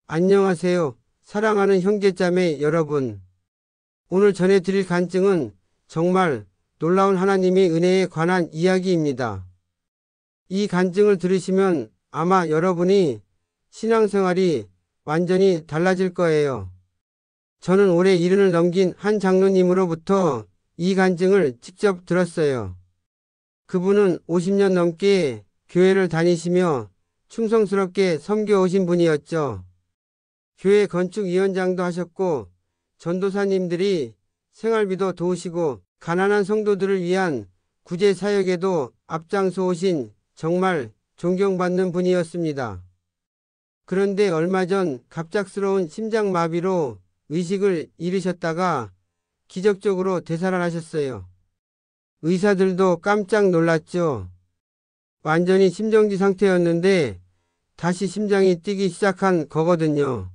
안녕하세요. 사랑하는 형제자매 여러분. 오늘 전해드릴 간증은 정말 놀라운 하나님의 은혜에 관한 이야기입니다. 이 간증을 들으시면 아마 여러분이 신앙생활이 완전히 달라질 거예요. 저는 올해 70을 넘긴 한 장로님으로부터 이 간증을 직접 들었어요. 그분은 50년 넘게 교회를 다니시며 충성스럽게 섬겨오신 분이었죠. 교회 건축위원장도 하셨고 전도사님들이 생활비도 도우시고 가난한 성도들을 위한 구제사역에도 앞장서 오신 정말 존경받는 분이었습니다. 그런데 얼마 전 갑작스러운 심장마비로 의식을 잃으셨다가 기적적으로 되살아나셨어요. 의사들도 깜짝 놀랐죠. 완전히 심정지 상태였는데 다시 심장이 뛰기 시작한 거거든요.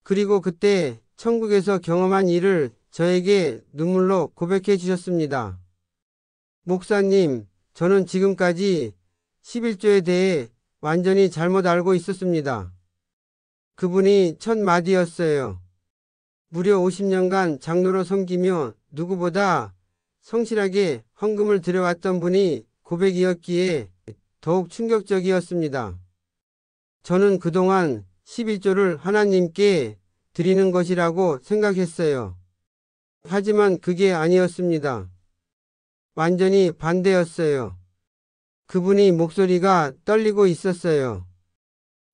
그리고 그때 천국에서 경험한 일을 저에게 눈물로 고백해 주셨습니다. 목사님, 저는 지금까지 11조에 대해 완전히 잘못 알고 있었습니다. 그분이 첫 마디였어요. 무려 50년간 장로로 섬기며 누구보다 성실하게 헌금을 드려왔던 분이 고백이었기에 더욱 충격적이었습니다. 저는 그동안 11조를 하나님께 드리는 것이라고 생각했어요. 하지만 그게 아니었습니다. 완전히 반대였어요. 그분이 목소리가 떨리고 있었어요.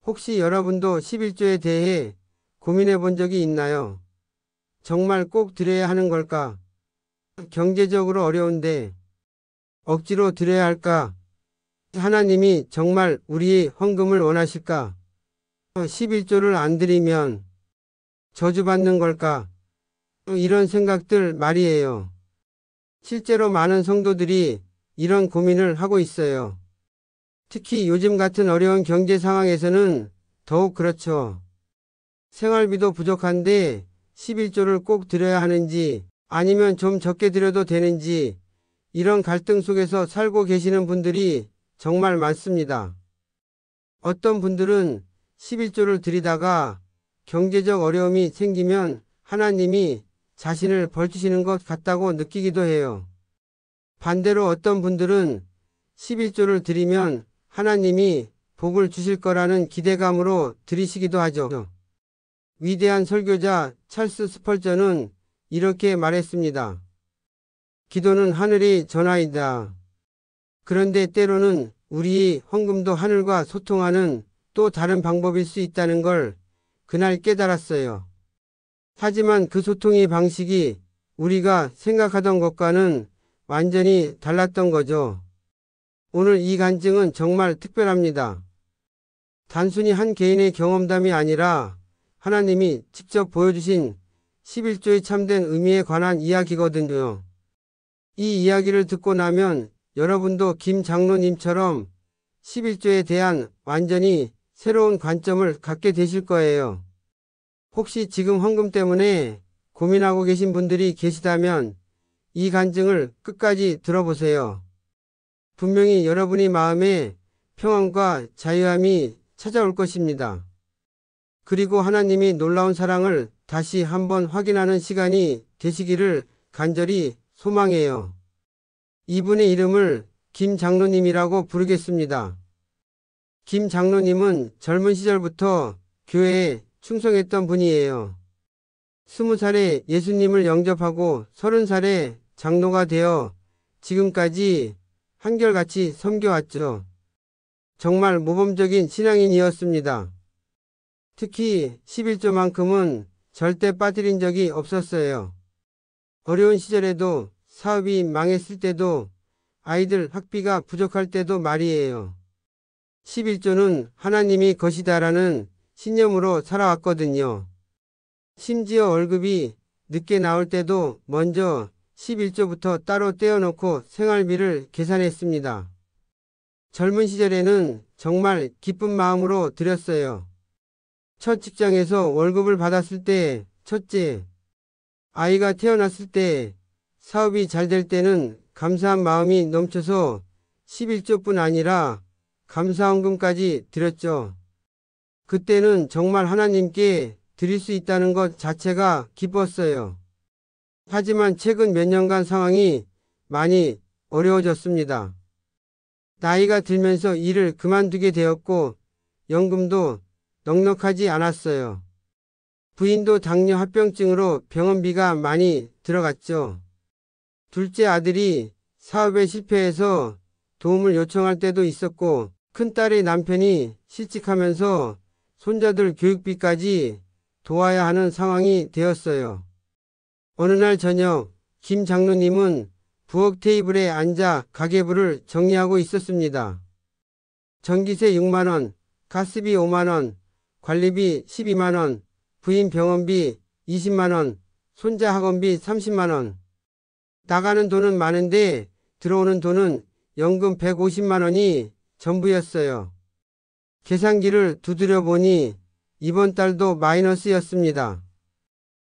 혹시 여러분도 11조에 대해 고민해 본 적이 있나요? 정말 꼭 드려야 하는 걸까? 경제적으로 어려운데 억지로 드려야 할까? 하나님이 정말 우리의 헌금을 원하실까? 11조를 안 드리면 저주받는 걸까? 이런 생각들 말이에요. 실제로 많은 성도들이 이런 고민을 하고 있어요. 특히 요즘 같은 어려운 경제 상황에서는 더욱 그렇죠. 생활비도 부족한데 11조를 꼭 드려야 하는지 아니면 좀 적게 드려도 되는지 이런 갈등 속에서 살고 계시는 분들이 정말 많습니다. 어떤 분들은 11조를 드리다가 경제적 어려움이 생기면 하나님이 자신을 벌주시는 것 같다고 느끼기도 해요. 반대로 어떤 분들은 11조를 드리면 하나님이 복을 주실 거라는 기대감으로 드리시기도 하죠. 위대한 설교자 찰스 스펄전은 이렇게 말했습니다. 기도는 하늘의 전화이다. 그런데 때로는 우리의 헌금도 하늘과 소통하는 또 다른 방법일 수 있다는 걸 그날 깨달았어요. 하지만 그 소통의 방식이 우리가 생각하던 것과는 완전히 달랐던 거죠. 오늘 이 간증은 정말 특별합니다. 단순히 한 개인의 경험담이 아니라 하나님이 직접 보여주신 11조의 참된 의미에 관한 이야기거든요. 이 이야기를 듣고 나면 여러분도 김 장로님처럼 11조에 대한 완전히 새로운 관점을 갖게 되실 거예요. 혹시 지금 헌금 때문에 고민하고 계신 분들이 계시다면 이 간증을 끝까지 들어보세요. 분명히 여러분의 마음에 평안과 자유함이 찾아올 것입니다. 그리고 하나님이 놀라운 사랑을 다시 한번 확인하는 시간이 되시기를 간절히 소망해요. 이분의 이름을 김 장로님이라고 부르겠습니다. 김 장로님은 젊은 시절부터 교회에 충성했던 분이에요. 20살에 예수님을 영접하고 30살에 장로가 되어 지금까지 한결같이 섬겨왔죠. 정말 모범적인 신앙인이었습니다. 특히 11조만큼은 절대 빠뜨린 적이 없었어요. 어려운 시절에도 사업이 망했을 때도 아이들 학비가 부족할 때도 말이에요. 11조는 하나님이 것이다라는 신념으로 살아왔거든요. 심지어 월급이 늦게 나올 때도 먼저 11조부터 따로 떼어놓고 생활비를 계산했습니다. 젊은 시절에는 정말 기쁜 마음으로 드렸어요. 첫 직장에서 월급을 받았을 때, 첫째, 아이가 태어났을 때, 사업이 잘 될 때는 감사한 마음이 넘쳐서 11조뿐 아니라 감사헌금까지 드렸죠. 그때는 정말 하나님께 드릴 수 있다는 것 자체가 기뻤어요. 하지만 최근 몇 년간 상황이 많이 어려워졌습니다. 나이가 들면서 일을 그만두게 되었고 연금도 넉넉하지 않았어요. 부인도 당뇨 합병증으로 병원비가 많이 들어갔죠. 둘째 아들이 사업에 실패해서 도움을 요청할 때도 있었고 큰딸의 남편이 실직하면서 손자들 교육비까지 도와야 하는 상황이 되었어요. 어느 날 저녁 김 장로님은 부엌 테이블에 앉아 가계부를 정리하고 있었습니다. 전기세 6만원, 가스비 5만원, 관리비 12만원, 부인 병원비 20만원, 손자 학원비 30만원. 나가는 돈은 많은데 들어오는 돈은 연금 150만원이 전부였어요. 계산기를 두드려 보니 이번 달도 마이너스였습니다.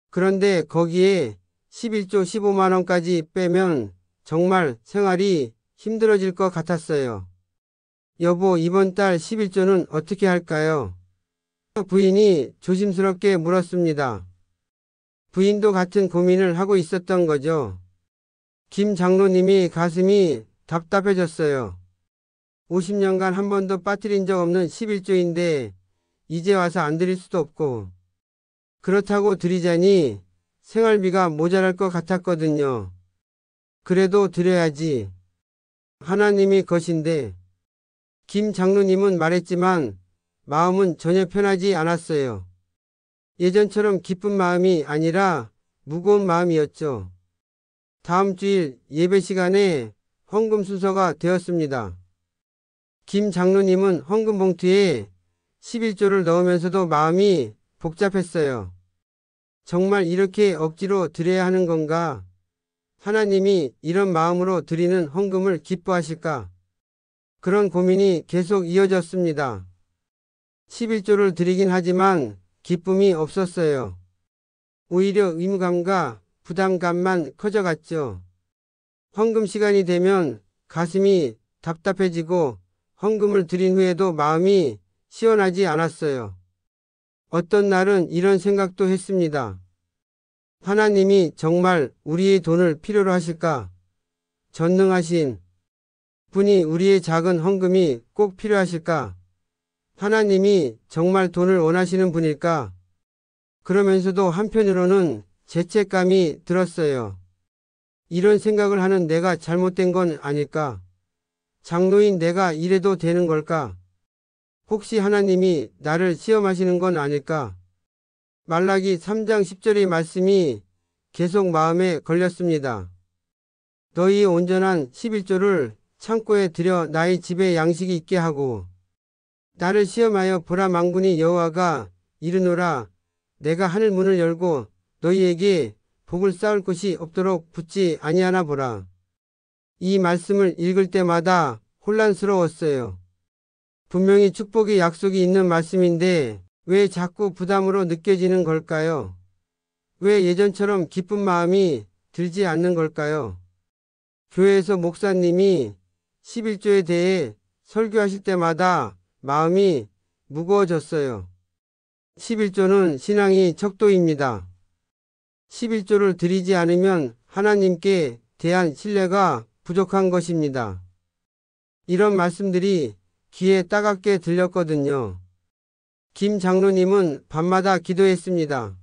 그런데 거기에 11조 15만원까지 빼면 정말 생활이 힘들어질 것 같았어요. 여보, 이번 달 11조는 어떻게 할까요? 부인이 조심스럽게 물었습니다. 부인도 같은 고민을 하고 있었던 거죠. 김 장로님이 가슴이 답답해졌어요. 50년간 한 번도 빠뜨린 적 없는 11조인데 이제 와서 안 드릴 수도 없고 그렇다고 드리자니 생활비가 모자랄 것 같았거든요. 그래도 드려야지. 하나님이 것인데. 김 장로님은 말했지만 마음은 전혀 편하지 않았어요. 예전처럼 기쁜 마음이 아니라 무거운 마음이었죠. 다음 주일 예배 시간에 헌금 순서가 되었습니다. 김 장로님은 헌금 봉투에 11조를 넣으면서도 마음이 복잡했어요. 정말 이렇게 억지로 드려야 하는 건가? 하나님이 이런 마음으로 드리는 헌금을 기뻐하실까? 그런 고민이 계속 이어졌습니다. 11조를 드리긴 하지만 기쁨이 없었어요. 오히려 의무감과 부담감만 커져갔죠. 헌금 시간이 되면 가슴이 답답해지고 헌금을 드린 후에도 마음이 시원하지 않았어요. 어떤 날은 이런 생각도 했습니다. 하나님이 정말 우리의 돈을 필요로 하실까? 전능하신 분이 우리의 작은 헌금이 꼭 필요하실까? 하나님이 정말 돈을 원하시는 분일까? 그러면서도 한편으로는 죄책감이 들었어요. 이런 생각을 하는 내가 잘못된 건 아닐까? 장로인 내가 이래도 되는 걸까? 혹시 하나님이 나를 시험하시는 건 아닐까? 말라기 3장 10절의 말씀이 계속 마음에 걸렸습니다. 너희 온전한 11조를 창고에 들여 나의 집에 양식이 있게 하고 나를 시험하여 보라 만군의 여호와가 이르노라 내가 하늘 문을 열고 너희에게 복을 쌓을 곳이 없도록 붙지 아니하나 보라. 이 말씀을 읽을 때마다 혼란스러웠어요. 분명히 축복의 약속이 있는 말씀인데 왜 자꾸 부담으로 느껴지는 걸까요? 왜 예전처럼 기쁜 마음이 들지 않는 걸까요? 교회에서 목사님이 11조에 대해 설교하실 때마다 마음이 무거워졌어요. 11조는 신앙의 척도입니다. 11조를 드리지 않으면 하나님께 대한 신뢰가 부족한 것입니다. 이런 말씀들이 귀에 따갑게 들렸거든요. 김 장로님은 밤마다 기도했습니다.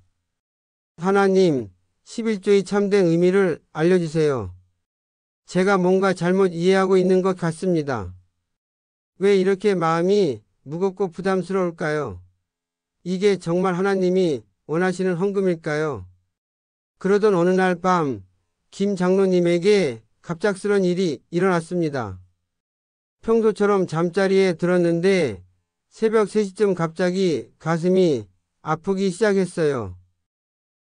하나님, 11조의 참된 의미를 알려주세요. 제가 뭔가 잘못 이해하고 있는 것 같습니다. 왜 이렇게 마음이 무겁고 부담스러울까요? 이게 정말 하나님이 원하시는 헌금일까요? 그러던 어느 날 밤, 김 장로님에게 갑작스런 일이 일어났습니다. 평소처럼 잠자리에 들었는데 새벽 3시쯤 갑자기 가슴이 아프기 시작했어요.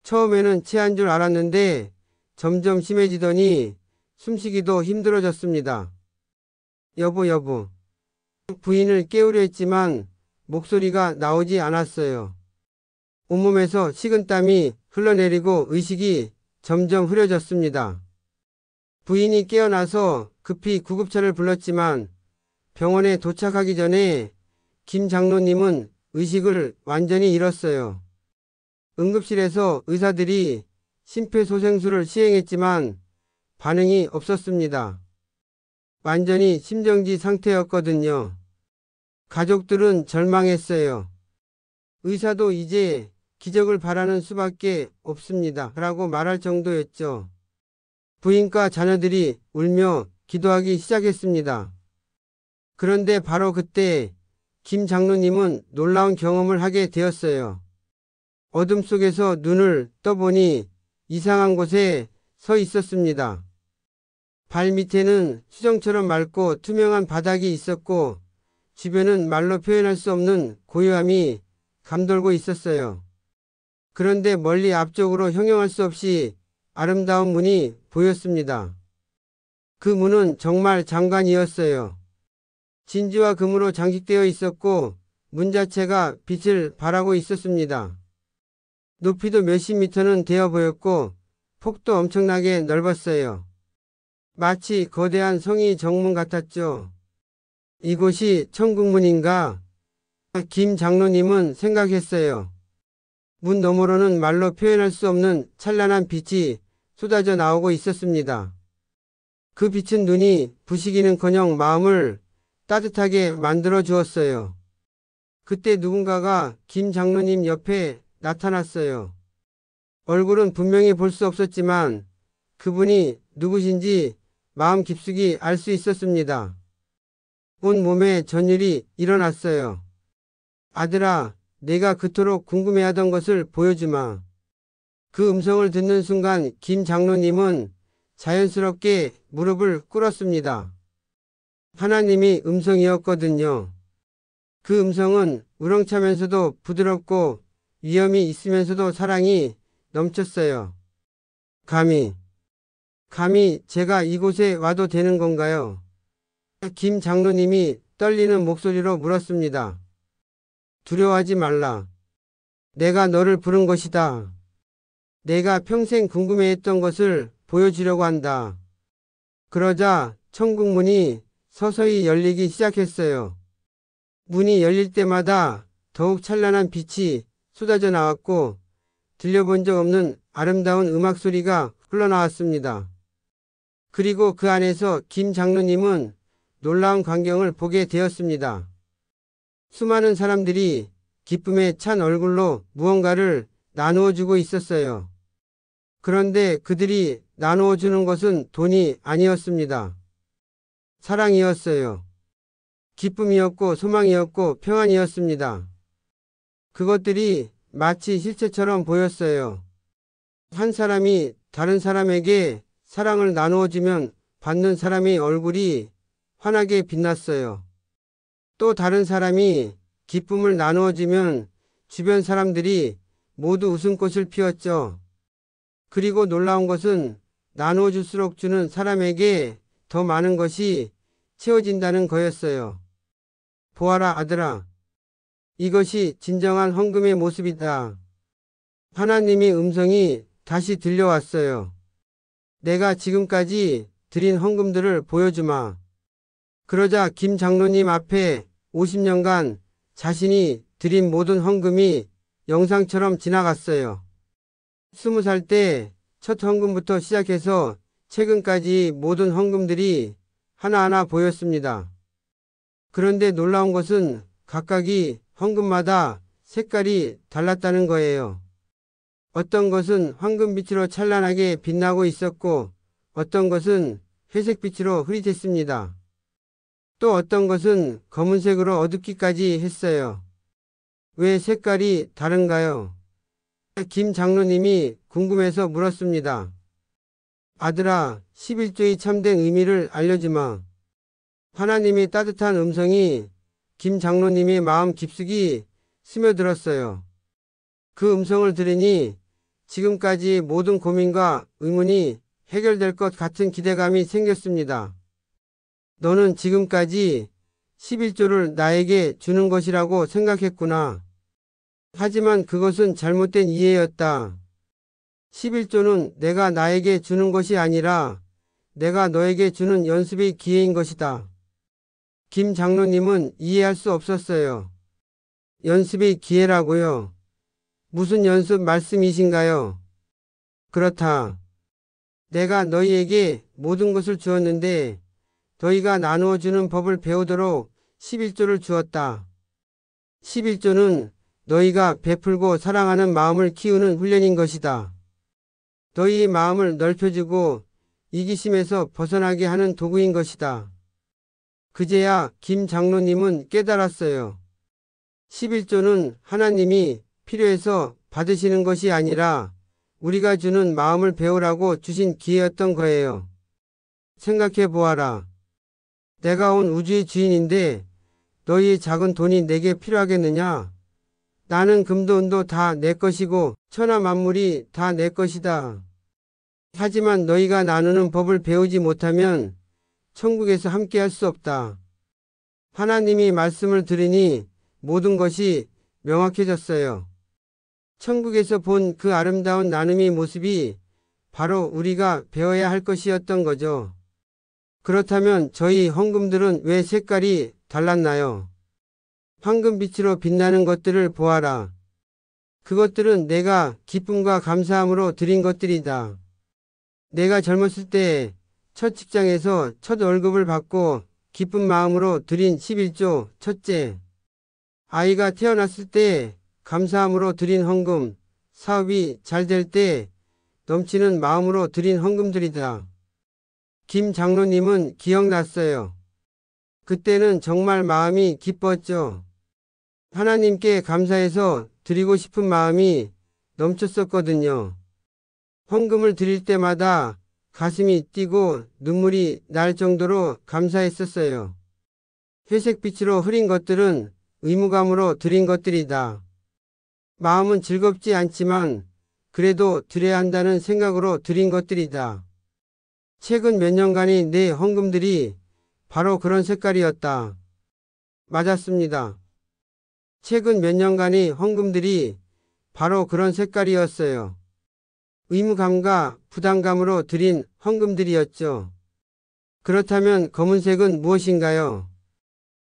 처음에는 체한 줄 알았는데 점점 심해지더니 숨쉬기도 힘들어졌습니다. 여보. 부인을 깨우려 했지만 목소리가 나오지 않았어요. 온몸에서 식은땀이 흘러내리고 의식이 점점 흐려졌습니다. 부인이 깨어나서 급히 구급차를 불렀지만 병원에 도착하기 전에 김 장로님은 의식을 완전히 잃었어요. 응급실에서 의사들이 심폐소생술을 시행했지만 반응이 없었습니다. 완전히 심정지 상태였거든요. 가족들은 절망했어요. 의사도 이제 기적을 바라는 수밖에 없습니다. 라고 말할 정도였죠. 부인과 자녀들이 울며 기도하기 시작했습니다. 그런데 바로 그때 김 장로님은 놀라운 경험을 하게 되었어요. 어둠 속에서 눈을 떠보니 이상한 곳에 서 있었습니다. 발 밑에는 수정처럼 맑고 투명한 바닥이 있었고 주변은 말로 표현할 수 없는 고요함이 감돌고 있었어요. 그런데 멀리 앞쪽으로 형용할 수 없이 아름다운 문이 보였습니다. 그 문은 정말 장관이었어요. 진주와 금으로 장식되어 있었고 문 자체가 빛을 발하고 있었습니다. 높이도 몇십 미터는 되어 보였고 폭도 엄청나게 넓었어요. 마치 거대한 성이 정문 같았죠. 이곳이 천국문인가? 김 장로님은 생각했어요. 문 너머로는 말로 표현할 수 없는 찬란한 빛이 쏟아져 나오고 있었습니다. 그 빛은 눈이 부시기는커녕 마음을 따뜻하게 만들어 주었어요. 그때 누군가가 김 장로님 옆에 나타났어요. 얼굴은 분명히 볼 수 없었지만 그분이 누구신지 마음 깊숙이 알 수 있었습니다. 온 몸에 전율이 일어났어요. 아들아, 내가 그토록 궁금해하던 것을 보여주마. 그 음성을 듣는 순간 김 장로님은 자연스럽게 무릎을 꿇었습니다. 하나님이 음성이었거든요. 그 음성은 우렁차면서도 부드럽고 위험이 있으면서도 사랑이 넘쳤어요. 감히 제가 이곳에 와도 되는 건가요? 김 장로님이 떨리는 목소리로 물었습니다. 두려워하지 말라. 내가 너를 부른 것이다. 내가 평생 궁금해했던 것을 보여주려고 한다. 그러자 천국문이 서서히 열리기 시작했어요. 문이 열릴 때마다 더욱 찬란한 빛이 쏟아져 나왔고 들려본 적 없는 아름다운 음악 소리가 흘러나왔습니다. 그리고 그 안에서 김 장로님은 놀라운 광경을 보게 되었습니다. 수많은 사람들이 기쁨에 찬 얼굴로 무언가를 나누어 주고 있었어요. 그런데 그들이 나누어 주는 것은 돈이 아니었습니다. 사랑이었어요. 기쁨이었고 소망이었고 평안이었습니다. 그것들이 마치 실체처럼 보였어요. 한 사람이 다른 사람에게 사랑을 나누어 주면 받는 사람의 얼굴이 환하게 빛났어요. 또 다른 사람이 기쁨을 나누어 주면 주변 사람들이 모두 웃음꽃을 피웠죠. 그리고 놀라운 것은 나누어 줄수록 주는 사람에게 더 많은 것이 채워진다는 거였어요. 보아라 아들아, 이것이 진정한 헌금의 모습이다. 하나님의 음성이 다시 들려왔어요. 내가 지금까지 드린 헌금들을 보여주마. 그러자 김 장로님 앞에 50년간 자신이 드린 모든 헌금이 영상처럼 지나갔어요. 20살 때 첫 헌금부터 시작해서 최근까지 모든 헌금들이 하나하나 보였습니다. 그런데 놀라운 것은 각각이 헌금마다 색깔이 달랐다는 거예요. 어떤 것은 황금빛으로 찬란하게 빛나고 있었고 어떤 것은 회색빛으로 흐릿했습니다. 또 어떤 것은 검은색으로 어둡기까지 했어요. 왜 색깔이 다른가요? 김 장로님이 궁금해서 물었습니다. 아들아, 11조의 참된 의미를 알려주마. 하나님의 따뜻한 음성이 김 장로님의 마음 깊숙이 스며들었어요. 그 음성을 들으니 지금까지 모든 고민과 의문이 해결될 것 같은 기대감이 생겼습니다. 너는 지금까지 11조를 나에게 주는 것이라고 생각했구나. 하지만 그것은 잘못된 이해였다. 11조는 내가 나에게 주는 것이 아니라 내가 너에게 주는 연습의 기회인 것이다. 김 장로님은 이해할 수 없었어요. 연습의 기회라고요. 무슨 연습 말씀이신가요? 그렇다. 내가 너희에게 모든 것을 주었는데 너희가 나누어 주는 법을 배우도록 11조를 주었다. 11조는 너희가 베풀고 사랑하는 마음을 키우는 훈련인 것이다. 너희의 마음을 넓혀주고 이기심에서 벗어나게 하는 도구인 것이다. 그제야 김 장로님은 깨달았어요. 11조는 하나님이 필요해서 받으시는 것이 아니라 우리가 주는 마음을 배우라고 주신 기회였던 거예요. 생각해 보아라. 내가 온 우주의 주인인데 너희의 작은 돈이 내게 필요하겠느냐? 나는 금도 은도 다 내 것이고 천하 만물이 다 내 것이다. 하지만 너희가 나누는 법을 배우지 못하면 천국에서 함께할 수 없다. 하나님이 말씀을 들으니 모든 것이 명확해졌어요. 천국에서 본 그 아름다운 나눔의 모습이 바로 우리가 배워야 할 것이었던 거죠. 그렇다면 저희 헌금들은 왜 색깔이 달랐나요? 황금빛으로 빛나는 것들을 보아라. 그것들은 내가 기쁨과 감사함으로 드린 것들이다. 내가 젊었을 때 첫 직장에서 첫 월급을 받고 기쁜 마음으로 드린 11조 첫째. 아이가 태어났을 때 감사함으로 드린 헌금, 사업이 잘 될 때 넘치는 마음으로 드린 헌금들이다. 김 장로님은 기억났어요. 그때는 정말 마음이 기뻤죠. 하나님께 감사해서 드리고 싶은 마음이 넘쳤었거든요. 헌금을 드릴 때마다 가슴이 뛰고 눈물이 날 정도로 감사했었어요. 회색빛으로 흐린 것들은 의무감으로 드린 것들이다. 마음은 즐겁지 않지만 그래도 드려야 한다는 생각으로 드린 것들이다. 최근 몇 년간의 내 헌금들이 바로 그런 색깔이었다. 맞았습니다. 최근 몇 년간의 헌금들이 바로 그런 색깔이었어요. 의무감과 부담감으로 드린 헌금들이었죠. 그렇다면 검은색은 무엇인가요?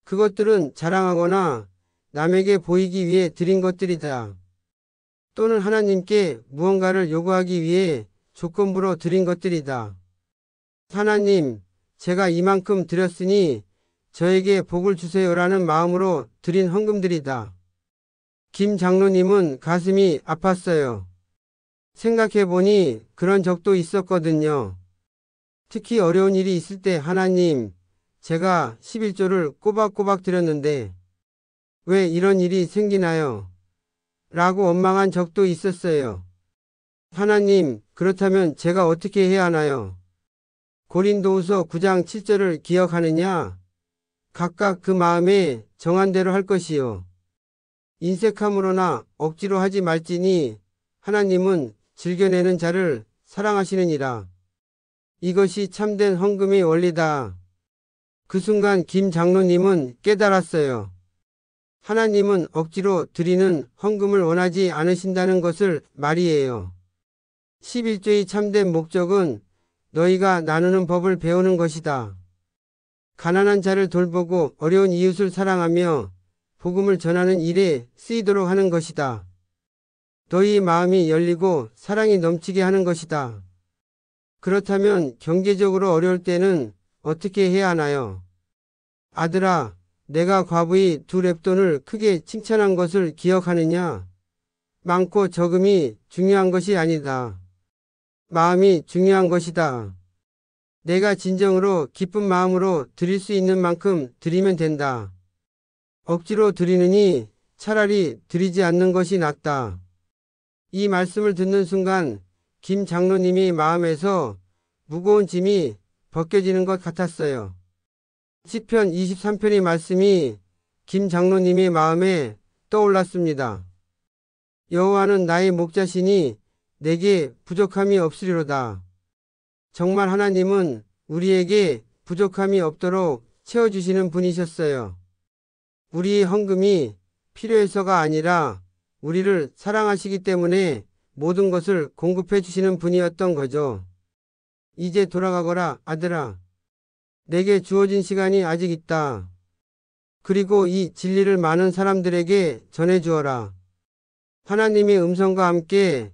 그것들은 자랑하거나 남에게 보이기 위해 드린 것들이다. 또는 하나님께 무언가를 요구하기 위해 조건부로 드린 것들이다. 하나님, 제가 이만큼 드렸으니 저에게 복을 주세요라는 마음으로 드린 헌금들이다. 김 장로님은 가슴이 아팠어요. 생각해보니 그런 적도 있었거든요. 특히 어려운 일이 있을 때 하나님, 제가 11조를 꼬박꼬박 드렸는데 왜 이런 일이 생기나요? 라고 원망한 적도 있었어요. 하나님, 그렇다면 제가 어떻게 해야 하나요? 고린도후서 9장 7절을 기억하느냐? 각각 그 마음에 정한 대로 할 것이요. 인색함으로나 억지로 하지 말지니 하나님은 즐겨내는 자를 사랑하시느니라. 이것이 참된 헌금의 원리다. 그 순간 김 장로님은 깨달았어요. 하나님은 억지로 드리는 헌금을 원하지 않으신다는 것을 말이에요. 11조의 참된 목적은 너희가 나누는 법을 배우는 것이다. 가난한 자를 돌보고 어려운 이웃을 사랑하며 복음을 전하는 일에 쓰이도록 하는 것이다. 너희 마음이 열리고 사랑이 넘치게 하는 것이다. 그렇다면 경제적으로 어려울 때는 어떻게 해야 하나요? 아들아, 내가 과부의 2 렙돈을 크게 칭찬한 것을 기억하느냐? 많고 적음이 중요한 것이 아니다. 마음이 중요한 것이다. 내가 진정으로 기쁜 마음으로 드릴 수 있는 만큼 드리면 된다. 억지로 드리느니 차라리 드리지 않는 것이 낫다. 이 말씀을 듣는 순간 김 장로님의 마음에서 무거운 짐이 벗겨지는 것 같았어요. 시편 23편의 말씀이 김 장로님의 마음에 떠올랐습니다. 여호와는 나의 목자시니 내게 부족함이 없으리로다. 정말 하나님은 우리에게 부족함이 없도록 채워주시는 분이셨어요. 우리의 헌금이 필요해서가 아니라 우리를 사랑하시기 때문에 모든 것을 공급해 주시는 분이었던 거죠. 이제 돌아가거라, 아들아. 내게 주어진 시간이 아직 있다. 그리고 이 진리를 많은 사람들에게 전해주어라. 하나님의 음성과 함께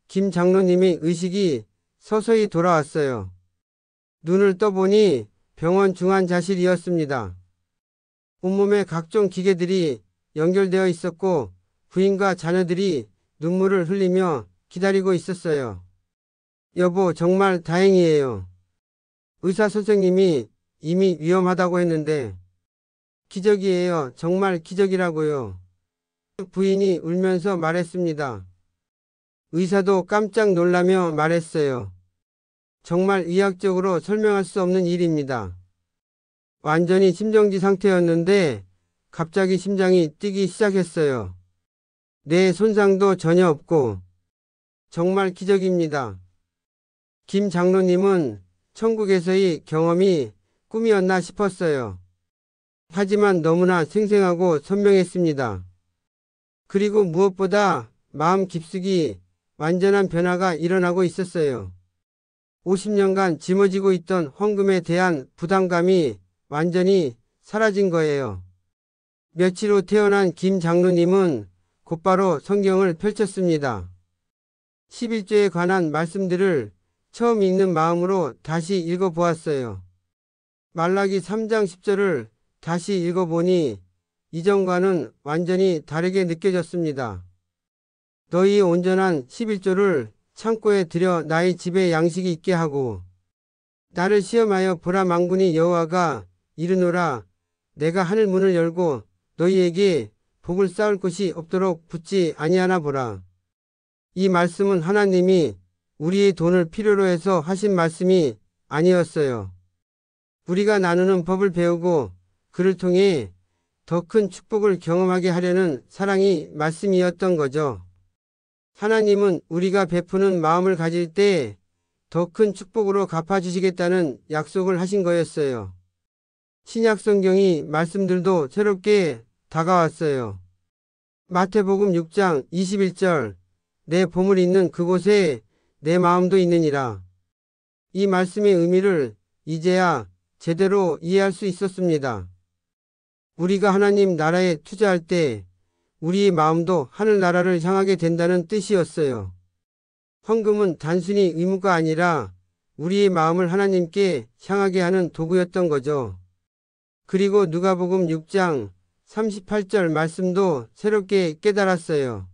김 장로님의 의식이 서서히 돌아왔어요. 눈을 떠보니 병원 중환자실이었습니다. 온몸에 각종 기계들이 연결되어 있었고 부인과 자녀들이 눈물을 흘리며 기다리고 있었어요. 여보, 정말 다행이에요. 의사 선생님이 이미 위험하다고 했는데. 기적이에요. 정말 기적이라고요. 부인이 울면서 말했습니다. 의사도 깜짝 놀라며 말했어요. 정말 의학적으로 설명할 수 없는 일입니다. 완전히 심정지 상태였는데 갑자기 심장이 뛰기 시작했어요. 뇌 손상도 전혀 없고 정말 기적입니다. 김 장로님은 천국에서의 경험이 꿈이었나 싶었어요. 하지만 너무나 생생하고 선명했습니다. 그리고 무엇보다 마음 깊숙이 완전한 변화가 일어나고 있었어요. 50년간 짊어지고 있던 헌금에 대한 부담감이 완전히 사라진 거예요. 며칠 후 태어난 김 장로님은 곧바로 성경을 펼쳤습니다. 11조에 관한 말씀들을 처음 읽는 마음으로 다시 읽어보았어요. 말라기 3장 10절을 다시 읽어보니 이전과는 완전히 다르게 느껴졌습니다. 너희 온전한 11조를 창고에 들여 나의 집에 양식이 있게 하고 나를 시험하여 보라. 만군의 여호와가 이르노라. 내가 하늘 문을 열고 너희에게 복을 쌓을 곳이 없도록 붙지 아니하나 보라. 이 말씀은 하나님이 우리의 돈을 필요로 해서 하신 말씀이 아니었어요. 우리가 나누는 법을 배우고 그를 통해 더 큰 축복을 경험하게 하려는 사랑이 말씀이었던 거죠. 하나님은 우리가 베푸는 마음을 가질 때 더 큰 축복으로 갚아주시겠다는 약속을 하신 거였어요. 신약 성경의 말씀들도 새롭게 다가왔어요. 마태복음 6장 21절 내 보물이 있는 그곳에 내 마음도 있느니라. 이 말씀의 의미를 이제야 제대로 이해할 수 있었습니다. 우리가 하나님 나라에 투자할 때 우리의 마음도 하늘나라를 향하게 된다는 뜻이었어요. 헌금은 단순히 의무가 아니라 우리의 마음을 하나님께 향하게 하는 도구였던 거죠. 그리고 누가복음 6장 38절 말씀도 새롭게 깨달았어요.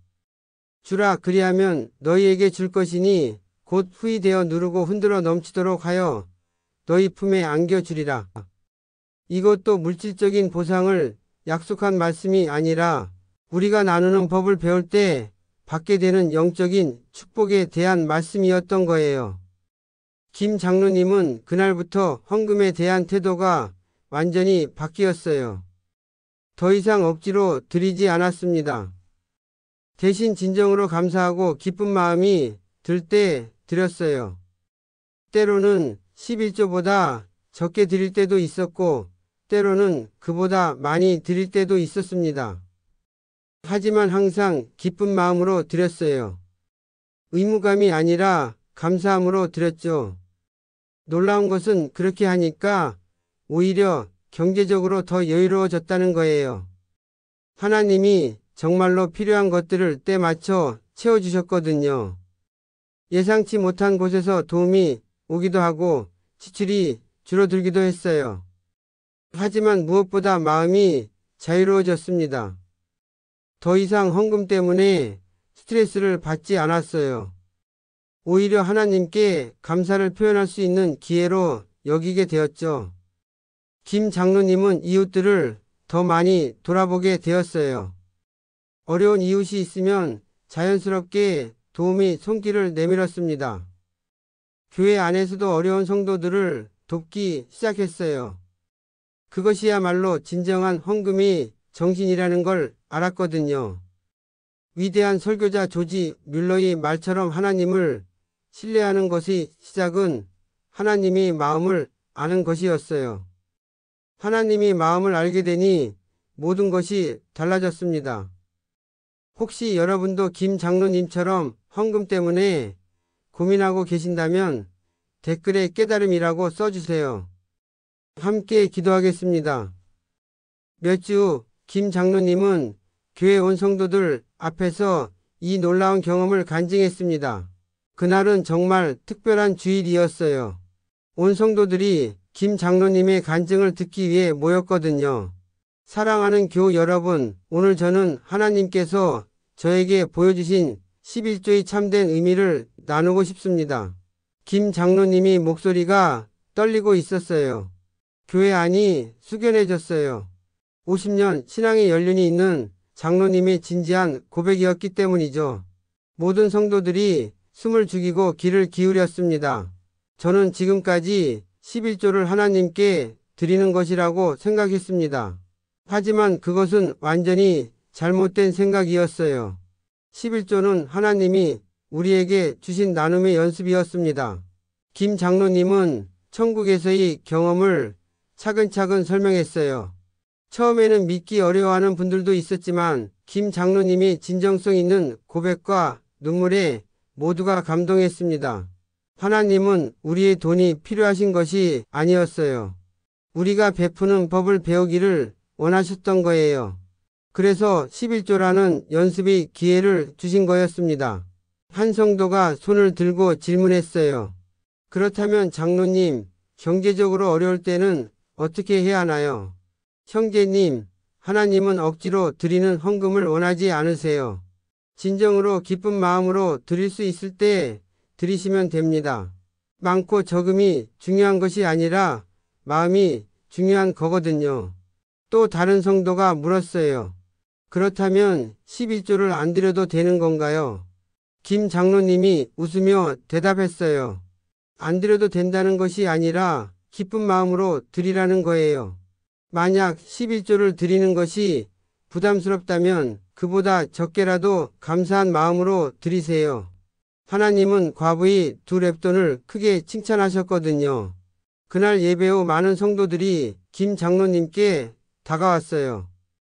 주라. 그리하면 너희에게 줄 것이니 곧 후히 되어 누르고 흔들어 넘치도록 하여 너희 품에 안겨주리라. 이것도 물질적인 보상을 약속한 말씀이 아니라 우리가 나누는 법을 배울 때 받게 되는 영적인 축복에 대한 말씀이었던 거예요. 김 장로님은 그날부터 헌금에 대한 태도가 완전히 바뀌었어요. 더 이상 억지로 드리지 않았습니다. 대신 진정으로 감사하고 기쁜 마음이 들 때 드렸어요. 때로는 11조보다 적게 드릴 때도 있었고 때로는 그보다 많이 드릴 때도 있었습니다. 하지만 항상 기쁜 마음으로 드렸어요. 의무감이 아니라 감사함으로 드렸죠. 놀라운 것은 그렇게 하니까 오히려 경제적으로 더 여유로워졌다는 거예요. 하나님이 정말로 필요한 것들을 때 맞춰 채워주셨거든요. 예상치 못한 곳에서 도움이 오기도 하고 지출이 줄어들기도 했어요. 하지만 무엇보다 마음이 자유로워졌습니다. 더 이상 헌금 때문에 스트레스를 받지 않았어요. 오히려 하나님께 감사를 표현할 수 있는 기회로 여기게 되었죠. 김 장로님은 이웃들을 더 많이 돌아보게 되었어요. 어려운 이웃이 있으면 자연스럽게 도움이 손길을 내밀었습니다. 교회 안에서도 어려운 성도들을 돕기 시작했어요. 그것이야말로 진정한 헌금이 정신이라는 걸 알았거든요. 위대한 설교자 조지 뮬러의 말처럼 하나님을 신뢰하는 것의 시작은 하나님의 마음을 아는 것이었어요. 하나님이 마음을 알게 되니 모든 것이 달라졌습니다. 혹시 여러분도 김 장로님처럼 헌금 때문에 고민하고 계신다면 댓글에 깨달음이라고 써주세요. 함께 기도하겠습니다. 몇 주 후 김 장로님은 교회 온 성도들 앞에서 이 놀라운 경험을 간증했습니다. 그날은 정말 특별한 주일이었어요. 온 성도들이 김 장로님의 간증을 듣기 위해 모였거든요. 사랑하는 교우 여러분, 오늘 저는 하나님께서 저에게 보여주신 11조의 참된 의미를 나누고 싶습니다. 김 장로님이 목소리가 떨리고 있었어요. 교회 안이 숙연해졌어요. 50년 신앙의 연륜이 있는 장로님의 진지한 고백이었기 때문이죠. 모든 성도들이 숨을 죽이고 귀를 기울였습니다. 저는 지금까지 11조를 하나님께 드리는 것이라고 생각했습니다. 하지만 그것은 완전히 잘못된 생각이었어요. 11조는 하나님이 우리에게 주신 나눔의 연습이었습니다. 김 장로님은 천국에서의 경험을 차근차근 설명했어요. 처음에는 믿기 어려워하는 분들도 있었지만 김 장로님이 진정성 있는 고백과 눈물에 모두가 감동했습니다. 하나님은 우리의 돈이 필요하신 것이 아니었어요. 우리가 베푸는 법을 배우기를 원하셨던 거예요. 그래서 11조라는 연습의 기회를 주신 거였습니다. 한 성도가 손을 들고 질문했어요. 그렇다면 장로님, 경제적으로 어려울 때는 어떻게 해야 하나요? 형제님, 하나님은 억지로 드리는 헌금을 원하지 않으세요. 진정으로 기쁜 마음으로 드릴 수 있을 때 드리시면 됩니다. 많고 적음이 중요한 것이 아니라 마음이 중요한 거거든요. 또 다른 성도가 물었어요. 그렇다면 11조를 안 드려도 되는 건가요? 김 장로님이 웃으며 대답했어요. 안 드려도 된다는 것이 아니라 기쁜 마음으로 드리라는 거예요. 만약 11조를 드리는 것이 부담스럽다면 그보다 적게라도 감사한 마음으로 드리세요. 하나님은 과부의 2렙돈을 크게 칭찬하셨거든요. 그날 예배 후 많은 성도들이 김 장로님께 다가왔어요.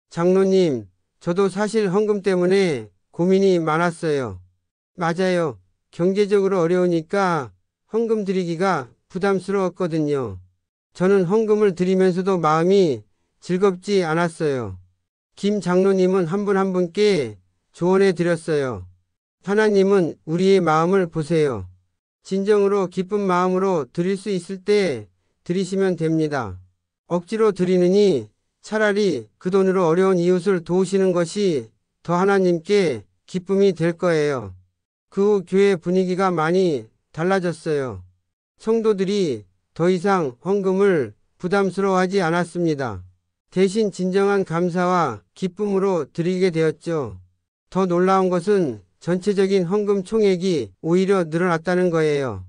장로님, 저도 사실 헌금 때문에 고민이 많았어요. 맞아요. 경제적으로 어려우니까 헌금 드리기가 부담스러웠거든요. 저는 헌금을 드리면서도 마음이 즐겁지 않았어요. 김 장로님은 한 분 한 분께 조언해 드렸어요. 하나님은 우리의 마음을 보세요. 진정으로 기쁜 마음으로 드릴 수 있을 때 드리시면 됩니다. 억지로 드리느니 차라리 그 돈으로 어려운 이웃을 도우시는 것이 더 하나님께 기쁨이 될 거예요. 그 후 교회 분위기가 많이 달라졌어요. 성도들이 더 이상 헌금을 부담스러워하지 않았습니다. 대신 진정한 감사와 기쁨으로 드리게 되었죠. 더 놀라운 것은 전체적인 헌금 총액이 오히려 늘어났다는 거예요.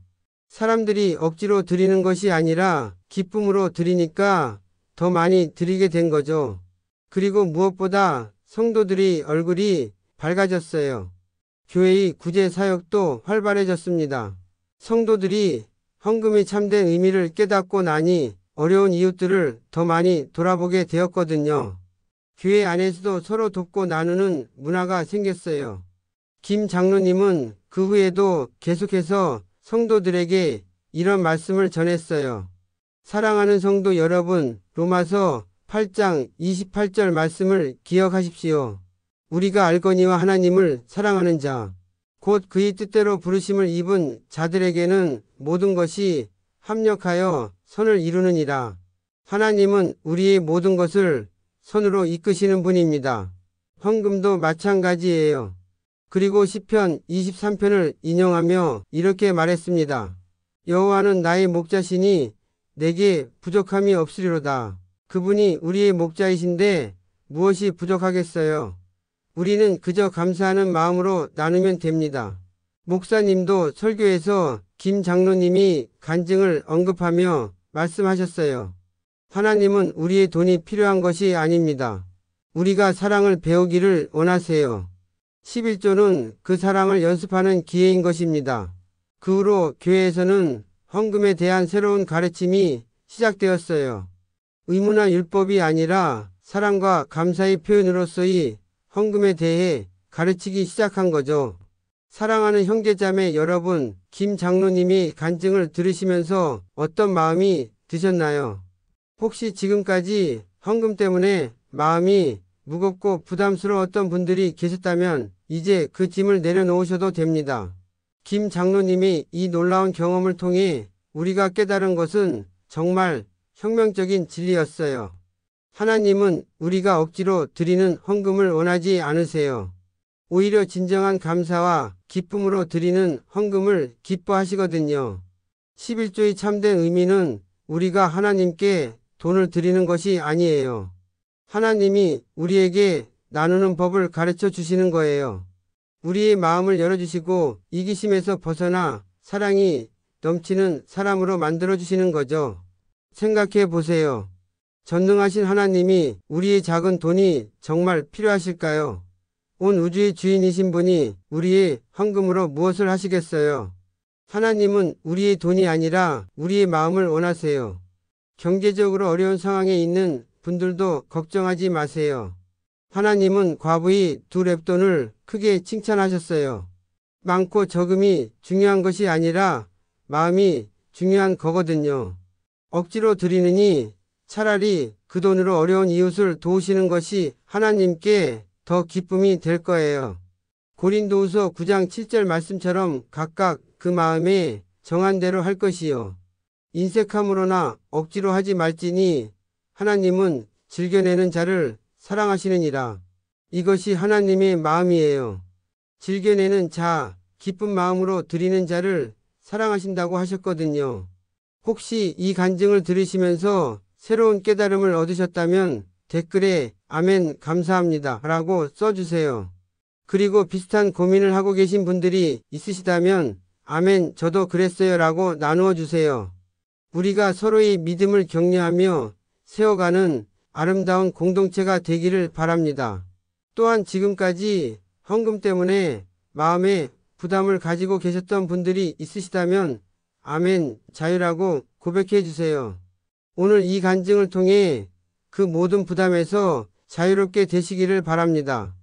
사람들이 억지로 드리는 것이 아니라 기쁨으로 드리니까 더 많이 드리게 된 거죠. 그리고 무엇보다 성도들의 얼굴이 밝아졌어요. 교회의 구제 사역도 활발해졌습니다. 성도들이 헌금의 참된 의미를 깨닫고 나니 어려운 이웃들을 더 많이 돌아보게 되었거든요. 교회 안에서도 서로 돕고 나누는 문화가 생겼어요. 김 장로님은 그 후에도 계속해서 성도들에게 이런 말씀을 전했어요. 사랑하는 성도 여러분, 로마서 8장 28절 말씀을 기억하십시오. 우리가 알거니와 하나님을 사랑하는 자, 곧 그의 뜻대로 부르심을 입은 자들에게는 모든 것이 합력하여 선을 이루느니라. 하나님은 우리의 모든 것을 선으로 이끄시는 분입니다. 헌금도 마찬가지예요. 그리고 시편 23편을 인용하며 이렇게 말했습니다. 여호와는 나의 목자시니 내게 부족함이 없으리로다. 그분이 우리의 목자이신데 무엇이 부족하겠어요? 우리는 그저 감사하는 마음으로 나누면 됩니다. 목사님도 설교에서 김 장로님이 간증을 언급하며 말씀하셨어요. 하나님은 우리의 돈이 필요한 것이 아닙니다. 우리가 사랑을 배우기를 원하세요. 11조는 그 사랑을 연습하는 기회인 것입니다. 그 후로 교회에서는 헌금에 대한 새로운 가르침이 시작되었어요. 의무나 율법이 아니라 사랑과 감사의 표현으로서의 헌금에 대해 가르치기 시작한 거죠. 사랑하는 형제자매 여러분, 김 장로님이 간증을 들으시면서 어떤 마음이 드셨나요? 혹시 지금까지 헌금 때문에 마음이 무겁고 부담스러웠던 분들이 계셨다면 이제 그 짐을 내려놓으셔도 됩니다. 김 장로님이 이 놀라운 경험을 통해 우리가 깨달은 것은 정말 혁명적인 진리였어요. 하나님은 우리가 억지로 드리는 헌금을 원하지 않으세요. 오히려 진정한 감사와 기쁨으로 드리는 헌금을 기뻐하시거든요. 11조의 참된 의미는 우리가 하나님께 돈을 드리는 것이 아니에요. 하나님이 우리에게 나누는 법을 가르쳐 주시는 거예요. 우리의 마음을 열어주시고 이기심에서 벗어나 사랑이 넘치는 사람으로 만들어 주시는 거죠. 생각해 보세요. 전능하신 하나님이 우리의 작은 돈이 정말 필요하실까요? 온 우주의 주인이신 분이 우리의 헌금으로 무엇을 하시겠어요? 하나님은 우리의 돈이 아니라 우리의 마음을 원하세요. 경제적으로 어려운 상황에 있는 분들도 걱정하지 마세요. 하나님은 과부의 2렙돈을 크게 칭찬하셨어요. 많고 적음이 중요한 것이 아니라 마음이 중요한 거거든요. 억지로 드리느니 차라리 그 돈으로 어려운 이웃을 도우시는 것이 하나님께 더 기쁨이 될 거예요. 고린도후서 9장 7절 말씀처럼 각각 그 마음에 정한 대로 할 것이요. 인색함으로나 억지로 하지 말지니 하나님은 즐겨내는 자를 사랑하시느니라. 이것이 하나님의 마음이에요. 즐겨내는 자, 기쁜 마음으로 드리는 자를 사랑하신다고 하셨거든요. 혹시 이 간증을 들으시면서 새로운 깨달음을 얻으셨다면 댓글에 아멘 감사합니다 라고 써주세요. 그리고 비슷한 고민을 하고 계신 분들이 있으시다면 아멘 저도 그랬어요 라고 나누어 주세요. 우리가 서로의 믿음을 격려하며 세워가는 아름다운 공동체가 되기를 바랍니다. 또한 지금까지 헌금 때문에 마음에 부담을 가지고 계셨던 분들이 있으시다면 아멘 자유라고 고백해 주세요. 오늘 이 간증을 통해 그 모든 부담에서 자유롭게 되시기를 바랍니다.